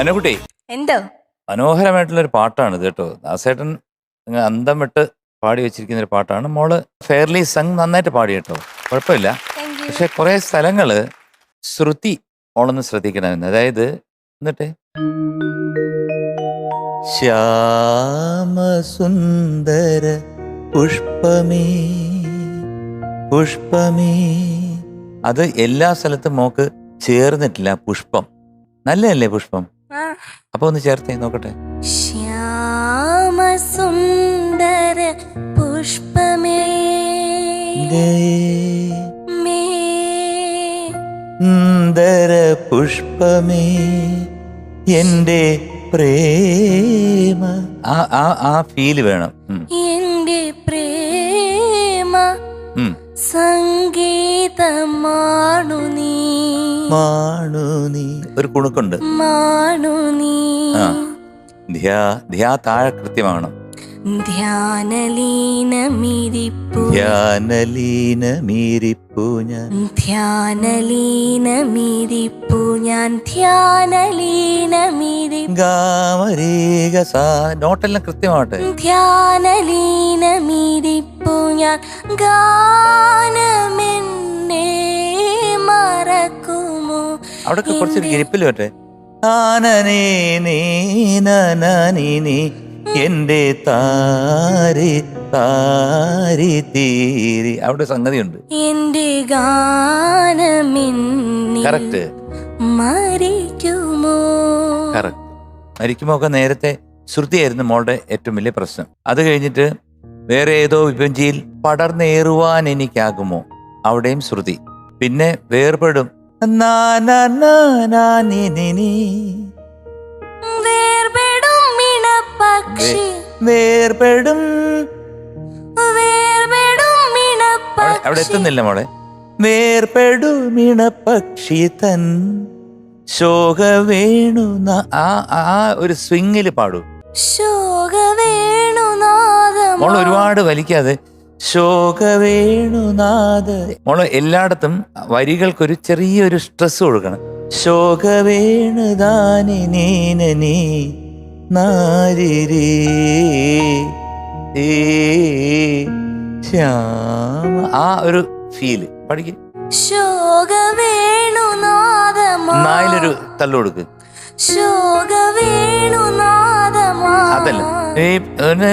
അനുകുട്ടി, എന്തോ മനോഹരമായിട്ടുള്ളൊരു പാട്ടാണ് ഇത് കേട്ടോ. ദാസേട്ടൻ അന്തം വിട്ട് പാടി വെച്ചിരിക്കുന്ന ഒരു പാട്ടാണ്. മോള് ഫെയർലി സങ് നന്നായിട്ട് പാടി കേട്ടോ, കുഴപ്പമില്ല. Thank you. പക്ഷെ കുറെ സ്ഥലങ്ങള് ശ്രുതി മോളൊന്ന് ശ്രദ്ധിക്കണമെന്ന്. അതായത് എന്നിട്ട് ശ്യാമസുന്ദര പുഷ്പമേ പുഷ്പമേ, അത് എല്ലാ സ്ഥലത്തും മോക്ക് ചേർന്നിട്ടില്ല. പുഷ്പം നല്ലതല്ലേ പുഷ്പം? ആ. അപ്പൊ ഒന്ന് ചേർത്തേ നോക്കട്ടെ. ശ്യാമസുന്ദര പുഷ്പമേ മേ സുന്ദര പുഷ്പമേ എന്റെ പ്രേമ, ആ ഫീല് വേണം. എന്റെ പ്രേമ ഉം. സംഗീതമാണു നീ മാണു നീ, ഒരു കുണുക്കുണ്ട്. മാണു നീ ആ. ധ്യാ താഴെ കൃത്യമാണ്. ധ്യാനലീനമിരിപ്പു ധ്യാനലീനമീരിപ്പു ഞാൻ, ധ്യാനലീനമിരിപ്പു ഞാൻ, ധ്യാനലീനമിരിപ്പു ഗാമരീക സാ, നോട്ടെല്ലാം കൃത്യമാവട്ടെ. ധ്യാനലീനമിരിപ്പു ഞാൻ, ഗാനമെന്നെ മറക്കുമോ? അവിടെ കുറച്ചൊരു ഗിരിപ്പിൽ പറ്റേ. ആനനേ നീ നനീ നീ എന്റെ താരി താരി തീരി, അവിടെ സംഗതിയുണ്ട്. എന്റെ ഗാനമെന്നിൽ കറക്റ്റ് മരിക്കുമോ? കറക്റ്റ്. മരിക്കുമ്പോ ഒക്കെ നേരത്തെ ശ്രുതിയായിരുന്നു മോളുടെ ഏറ്റവും വലിയ പ്രശ്നം. അത് കഴിഞ്ഞിട്ട് വേറെ ഏതോ വിഭജിയിൽ പടർന്നേറുവാൻ എനിക്കാകുമോ, അവിടെയും ശ്രുതി. പിന്നെ വേർപെടും വേർപെടും മിണപ്പക്ഷി, വേർപെടും വേർപെടും മിണപ്പക്ഷി. അവിടെ എത്തുന്നില്ല മോളെ. വേർപെടുമിണ പക്ഷി തൻ ശോകവേണു, ആ ഒരു സ്വിങ്ങില് പാടൂ. ശോകവേണുനാദം മോള് ഒരുപാട് വലിക്കാതെ ശോകവേണുനാഥ. മോള് എല്ലായിടത്തും വരികൾക്കൊരു ചെറിയൊരു സ്ട്രെസ് കൊടുക്കണം. ശോകവേണുദാനി നീ നാരിരേ ശ്യാമ, ആ ഒരു ഫീല് പഠിക്കും. ശോകവേണുനാദമാ, നായിലൊരു തള്ളു കൊടുക്ക്. ശോകവേണുനാദമാ, അതല്ല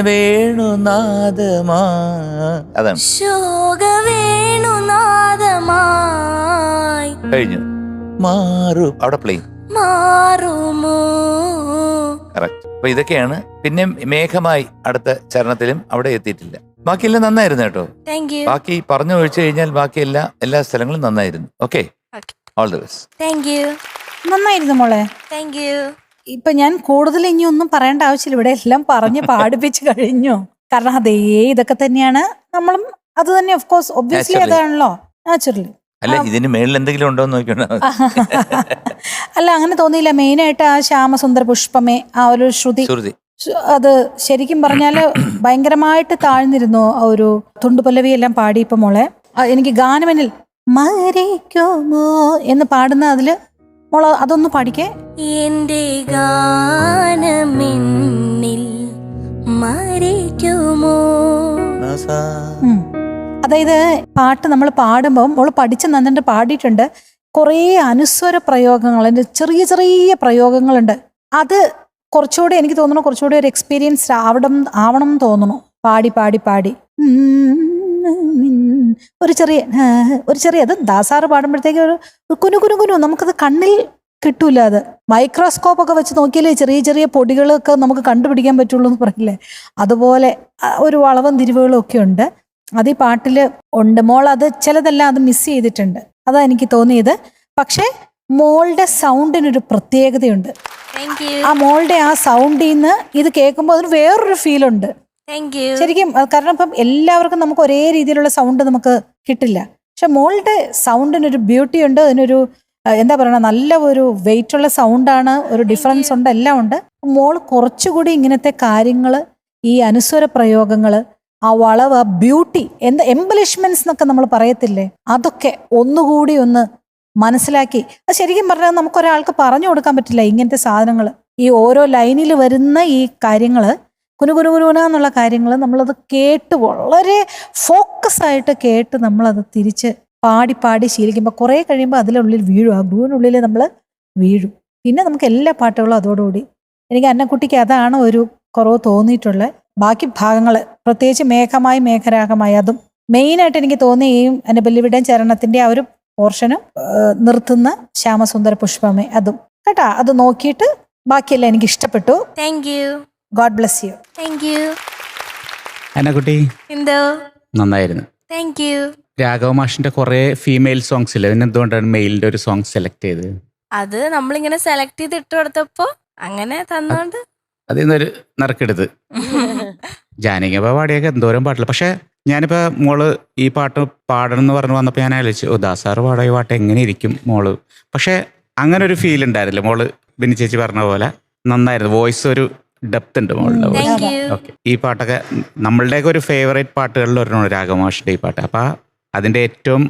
വേണുനാഥമാ, അതാണ്. ശോകവേണുനാദമായി കഴിഞ്ഞു. മാറും, അവിടെ പ്ലേ മാറുമോ? കറക്റ്റ്. അപ്പൊ ഇതൊക്കെയാണ്. പിന്നെ മേഘമായി അടുത്ത ചരണത്തിലും അവിടെ എത്തിയിട്ടില്ല. ബാക്കിയെല്ലാം നന്നായിരുന്നു കേട്ടോ. Thank you. ബാക്കി പറഞ്ഞു ഒഴിച്ചു കഴിഞ്ഞാൽ ബാക്കി എല്ലാ സ്ഥലങ്ങളും നന്നായിരുന്നു. Okay, all the best. Thank U. നന്നായിരുന്നു മോളെ. Thank you. ഇപ്പൊ ഞാൻ കൂടുതൽ ഇനി ഒന്നും പറയേണ്ട ആവശ്യമില്ല, ഇവിടെ എല്ലാം പറഞ്ഞ് പാടിപ്പിച്ച് കഴിഞ്ഞു. കാരണം അതേ ഇതൊക്കെ തന്നെയാണ് നമ്മളും അത് തന്നെ, ഓഫ് കോഴ്സ് ഒബ്വിയസ്ലി Naturally. അതാണല്ലോ നാച്ചുറലി. അല്ല, ഇതിന് മേളിൽ എന്തെങ്കിലും ഉണ്ടോ എന്ന് നോക്കിയോണ്ടാ മതി. അല്ല അങ്ങനെ തോന്നിയില്ല. മെയിനായിട്ട് ആ ശ്യാമസുന്ദര പുഷ്പമേ ആ ഒരു ശ്രുതി, ശ്രുതി അത് ശരിക്കും പറഞ്ഞാല് ഭയങ്കരമായിട്ട് താഴ്ന്നിരുന്നു. ആ ഒരു തുണ്ടുപല്ലവി എല്ലാം പാടിയപ്പോ മോളെ എനിക്ക് ഗാനമെന്നിൽ മരിക്കുമോ എന്ന് പാടുന്ന അതില് മോള് അതൊന്ന് പാടിക്കേ. എന്റെ ഗാനമെന്നിൽ മരിക്കുമോ? ഉം. അതായത് പാട്ട് നമ്മൾ പാടുമ്പോൾ മോള് പഠിച്ച് നന്നിട്ട് പാടിയിട്ടുണ്ട്. കുറേ അനുസ്വര പ്രയോഗങ്ങൾ, ചെറിയ ചെറിയ പ്രയോഗങ്ങളുണ്ട്. അത് കുറച്ചുകൂടെ എനിക്ക് തോന്നുന്നു കുറച്ചുകൂടി ഒരു എക്സ്പീരിയൻസ് ആവണം എന്ന് തോന്നുന്നു. പാടി പാടി പാടി ഒരു ചെറിയ അത് ദാസാറ് പാടുമ്പോഴത്തേക്ക് ഒരു കുനു നമുക്കത് കണ്ണിൽ കിട്ടൂല. അത് മൈക്രോസ്കോപ്പ് ഒക്കെ വെച്ച് നോക്കിയാലേ ചെറിയ ചെറിയ പൊടികളൊക്കെ നമുക്ക് കണ്ടുപിടിക്കാൻ പറ്റുള്ളൂ എന്ന് പറയില്ലേ, അതുപോലെ ഒരു വളവും തിരിവുകളും ഒക്കെ ഉണ്ട്. അത് ഈ പാട്ടില് ഉണ്ട്. മോൾ അത് ചിലതെല്ലാം അത് മിസ് ചെയ്തിട്ടുണ്ട്, അതാ എനിക്ക് തോന്നിയത്. പക്ഷെ മോളുടെ സൗണ്ടിനൊരു പ്രത്യേകതയുണ്ട്. Thank you. ആ മോളുടെ ആ സൗണ്ടിൽ നിന്ന് ഇത് കേൾക്കുമ്പോൾ അതിന് വേറൊരു ഫീലുണ്ട് താങ്ക് യു. ശരിക്കും. കാരണം ഇപ്പം എല്ലാവർക്കും നമുക്ക് ഒരേ രീതിയിലുള്ള സൗണ്ട് നമുക്ക് കിട്ടില്ല. പക്ഷെ മോളുടെ സൗണ്ടിനൊരു ബ്യൂട്ടി ഉണ്ട്, അതിനൊരു എന്താ പറയണ, നല്ല ഒരു വെയിറ്റ് ഉള്ള സൗണ്ടാണ്, ഒരു ഡിഫറൻസ് ഉണ്ട്, എല്ലാം ഉണ്ട്. മോള് കുറച്ചുകൂടി ഇങ്ങനത്തെ കാര്യങ്ങൾ, ഈ അനുസ്വര പ്രയോഗങ്ങൾ ആ വളവ്, ആ ബ്യൂട്ടി, എന്താ എംബലിഷ്മെന്റ്സ് എന്നൊക്കെ നമ്മൾ പറയത്തില്ലേ, അതൊക്കെ ഒന്നുകൂടി ഒന്ന് മനസ്സിലാക്കി. അത് ശരിക്കും പറഞ്ഞാൽ നമുക്കൊരാൾക്ക് പറഞ്ഞു കൊടുക്കാൻ പറ്റില്ല ഇങ്ങനത്തെ സാധനങ്ങൾ. ഈ ഓരോ ലൈനിൽ വരുന്ന ഈ കാര്യങ്ങൾ, കുനുകുനുകുനുന്നുള്ള കാര്യങ്ങൾ നമ്മളത് കേട്ട് വളരെ ഫോക്കസ് ആയിട്ട് കേട്ട് നമ്മളത് തിരിച്ച് പാടി പാടി ശീലിക്കുമ്പോൾ കുറേ കഴിയുമ്പോൾ അതിനുള്ളിൽ വീഴും, ആ ഗ്രൂവിനുള്ളിൽ നമ്മൾ വീഴും. പിന്നെ നമുക്ക് എല്ലാ പാട്ടുകളും അതോടുകൂടി. എനിക്ക് അന്നക്കുട്ടിക്ക് അതാണ് ഒരു കുറവ് തോന്നിയിട്ടുള്ളത്. ബാക്കി ഭാഗങ്ങൾ പ്രത്യേകിച്ച് മേഘമായി മേഘരാഗമായി അതും മെയിനായിട്ട് എനിക്ക് തോന്നി. ഈ അനുപല്ലിവിടെയും ചരണത്തിൻ്റെ ആ ഒരു പോർഷനും നിർത്തുന്ന ശ്യാമസുന്ദര പുഷ്പമേ അതും കേട്ടാ, അത് നോക്കിയിട്ട് ബാക്കിയെല്ലാം എനിക്ക് ഇഷ്ടപ്പെട്ടു. Thank you. God bless you. Thank you. Annakutty എന്തോ നന്നായിരുന്നു. Thank you. രാഘവ മാഷിന്റെ കുറെ ഫീമെയിൽ സോങ്സ് ഇല്ല, പിന്നെ എന്തുകൊണ്ടാണ് മെയിലിന്റെ ഒരു സോങ് സെലക്ട് ചെയ്തത്? അത് നമ്മളിങ്ങനെ സെലക്ട് ചെയ്ത് ഇട്ട് കൊടുത്തപ്പോ അങ്ങനെ തന്നോണ്ട് അതിൽ നിന്നൊരു നറുക്കെടുത്ത്. ജാനകിയപ്പ പാടിയൊക്കെ എന്തോരം പാട്ടില്ല. പക്ഷെ ഞാനിപ്പോ മോള് ഈ പാട്ട് പാടണം എന്ന് പറഞ്ഞു വന്നപ്പോൾ ഞാൻ ആലോചിച്ചു, ദാസാറ് പാടിയ പാട്ട് എങ്ങനെ ഇരിക്കും മോള്. പക്ഷെ അങ്ങനെ ഒരു ഫീൽ ഉണ്ടായിരുന്നില്ല. മോള് ബിനി ചേച്ചി പറഞ്ഞ പോലെ നന്നായിരുന്നു. വോയിസ് ഒരു ഡെപ്ത് ഉണ്ട് മോളുടെ വോയിസ്. Thank you. ഓക്കെ, ഈ പാട്ടൊക്കെ നമ്മളുടെയൊക്കെ ഒരു ഫേവറേറ്റ് പാട്ടുകളിൽ ഒരെണ്ണമാണ് രാഘവ മാഷിന്റെ ഈ പാട്ട്. അപ്പം അതിൻ്റെ ഏറ്റവും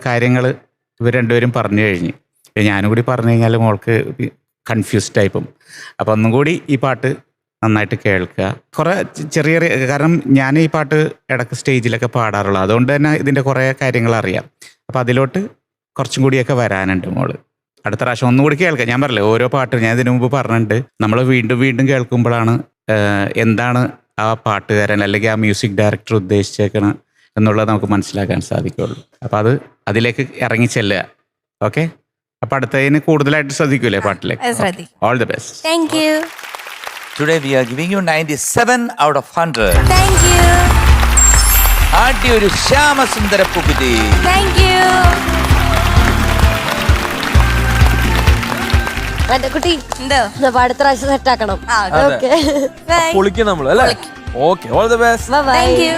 കാര്യങ്ങൾ ഇവർ രണ്ടുപേരും പറഞ്ഞു കഴിഞ്ഞ് ഞാനും കൂടി പറഞ്ഞു കഴിഞ്ഞാൽ മോൾക്ക് കൺഫ്യൂസ്ഡ് ആയിപ്പം. അപ്പം ഒന്നും കൂടി ഈ പാട്ട് നന്നായിട്ട് കേൾക്കുക. കുറേ ചെറിയ ചെറിയ, കാരണം ഞാൻ ഈ പാട്ട് ഇടയ്ക്ക് സ്റ്റേജിലൊക്കെ പാടാറുള്ളൂ, അതുകൊണ്ട് തന്നെ ഇതിൻ്റെ കുറേ കാര്യങ്ങൾ അറിയാം. അപ്പം അതിലോട്ട് കുറച്ചും കൂടിയൊക്കെ വരാനുണ്ട് മോള്. അടുത്ത പ്രാവശ്യം ഒന്നുകൂടി കേൾക്കാം. ഞാൻ പറഞ്ഞില്ലേ, ഓരോ പാട്ട് ഞാൻ ഇതിനു മുമ്പ് പറഞ്ഞിട്ടുണ്ട്, നമ്മൾ വീണ്ടും വീണ്ടും കേൾക്കുമ്പോഴാണ് എന്താണ് ആ പാട്ടുകാരൻ അല്ലെങ്കിൽ ആ മ്യൂസിക് ഡയറക്ടർ ഉദ്ദേശിച്ചേക്കണം എന്നുള്ളത് നമുക്ക് മനസ്സിലാക്കാൻ സാധിക്കുള്ളൂ. അപ്പം അത് അതിലേക്ക് ഇറങ്ങി ചെല്ലുക. ഓക്കെ, അപ്പം അടുത്തതിന് കൂടുതലായിട്ട് ശ്രദ്ധിക്കൂലേ പാട്ടിലേക്ക്. ശ്രദ്ധിക്കും. All the best. Thank you. Today we are giving you 97 out of 100. Thank you. ആദ്യ ഒരു ശ്യാമസുന്ദര പുകുതി. Thank you. അന്നക്കുട്ടി എന്തോ അപ്പൊ അടുത്ത പ്രാവശ്യം സെറ്റ് ആക്കണം. ആ, ഓക്കെ, ബൈ. പൊളിക്കും നമ്മൾ അല്ലേ? Okay, all the best. Bye. Thank U.